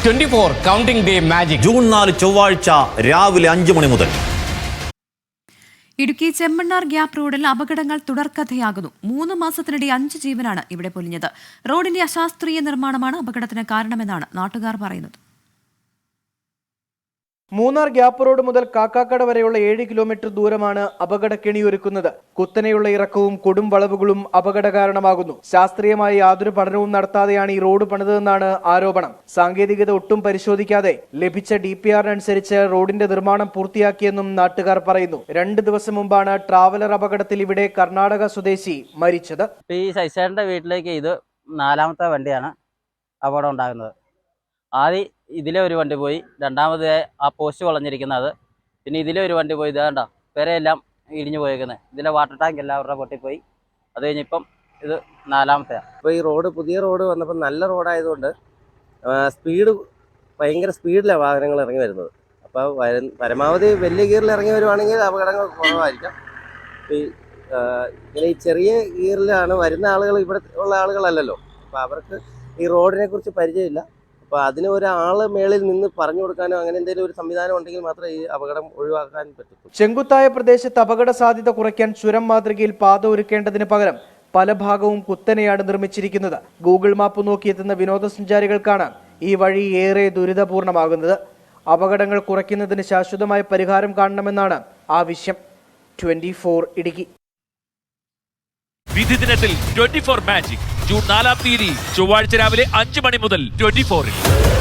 24 counting day magic June 4 ചൊവ്വാഴ്ച രാവിലെ 5 മണി മുതൽ. ഇടുക്കി ചെമ്മണ്ണാർ ഗ്യാപ്പ് റോഡിൽ അപകടങ്ങൾ തുടർക്കഥയാകുന്നു. 3 മാസത്തിനിടെ 5 ജീവനാണ് ഇവിടെ പൊലിഞ്ഞത്. റോഡിന്റെ അശാസ്ത്രീയ നിർമ്മാണമാണ് അപകടത്തിന് കാരണമെന്നാണ് നാട്ടുകാർ പറയുന്നത്. മൂന്നാർ ഗ്യാപ്പ് റോഡ് മുതൽ കാക്കാക്കട വരെയുള്ള 7 കിലോമീറ്റർ ദൂരമാണ് അപകടക്കെണിയൊരുക്കുന്നത്. കുത്തനെയുള്ള ഇറക്കവും കൊടും വളവുകളും അപകട കാരണമാകുന്നു. ശാസ്ത്രീയമായി യാതൊരു പഠനവും നടത്താതെയാണ് ഈ റോഡ് പണിതതെന്നാണ് ആരോപണം. സാങ്കേതികത ഒട്ടും പരിശോധിക്കാതെ ലഭിച്ച DPR-അനുസരിച്ച് റോഡിന്റെ നിർമ്മാണം പൂർത്തിയാക്കിയെന്നും നാട്ടുകാർ പറയുന്നു. 2 ദിവസം മുമ്പാണ് ട്രാവലർ അപകടത്തിൽ ഇവിടെ കർണാടക സ്വദേശി മരിച്ചത്. ഈ ശശിയുടെ വീട്ടിലേക്ക് ഇത് 4ാമത്തെ വണ്ടിയാണ് അപകടം ഉണ്ടാകുന്നത്. ആദ്യം ഇതിലെ ഒരു വണ്ടി പോയി, രണ്ടാമത് ആ പോസ്റ്റ് വളഞ്ഞിരിക്കുന്നത്, പിന്നെ ഇതിലെ ഒരു വണ്ടി പോയി. ഇതാണ്ട പെരയെല്ലാം ഇടിഞ്ഞു പോയേക്കുന്നത്. ഇതിലെ വാട്ടർ ടാങ്ക് എല്ലാവരുടെ പൊട്ടിപ്പോയി. അത് കഴിഞ്ഞിപ്പം ഇത് 4ാമത്തെയാണ്. അപ്പോൾ ഈ റോഡ് പുതിയ റോഡ് വന്നപ്പോൾ നല്ല റോഡായതുകൊണ്ട് ഭയങ്കര സ്പീഡിലാണ് വാഹനങ്ങൾ ഇറങ്ങി വരുന്നത്. അപ്പോൾ പരമാവധി വലിയ ഗിയറിൽ ഇറങ്ങി വരുവാണെങ്കിൽ അപകടങ്ങൾ കുറവായിരിക്കാം. ഇങ്ങനെ ഈ ചെറിയ ഗിയറിലാണ് വരുന്ന ആളുകൾ ഇവിടെ ഉള്ള ആളുകളല്ലല്ലോ. അപ്പോൾ അവർക്ക് ഈ റോഡിനെ കുറിച്ച് പരിചയമില്ല. അപ്പോൾ അതിന് ഒരാൾ മേളിൽ നിന്ന് പറഞ്ഞു കൊടുക്കാനോ അങ്ങനെ എന്തെങ്കിലും ഒരു സംവിധാനം ഉണ്ടെങ്കിൽ മാത്രമേ ഈ അപകടം ഒഴിവാക്കാൻ പറ്റൂ. ചെങ്കുത്തായ പ്രദേശത്ത് അപകട സാധ്യത കുറയ്ക്കാൻ ചുരം മാതൃകയിൽ പാത ഒരുക്കേണ്ടതിന് പകരം പല ഭാഗവും കുത്തനെയാണ് നിർമ്മിച്ചിരിക്കുന്നത്. ഗൂഗിൾ മാപ്പ് നോക്കിയെത്തുന്ന വിനോദസഞ്ചാരികൾക്കാണ് ഈ വഴി ഏറെ ദുരിതപൂർണമാകുന്നത്. അപകടങ്ങൾ കുറയ്ക്കുന്നതിന് ശാശ്വതമായ പരിഹാരം കാണണമെന്നാണ് ആവശ്യം. 24 ഇടുക്കി. വിധി ദിനത്തിൽ 24 മാജിക് ജൂൺ 4 ചൊവ്വാഴ്ച രാവിലെ 5 മണി മുതൽ 24-ൽ.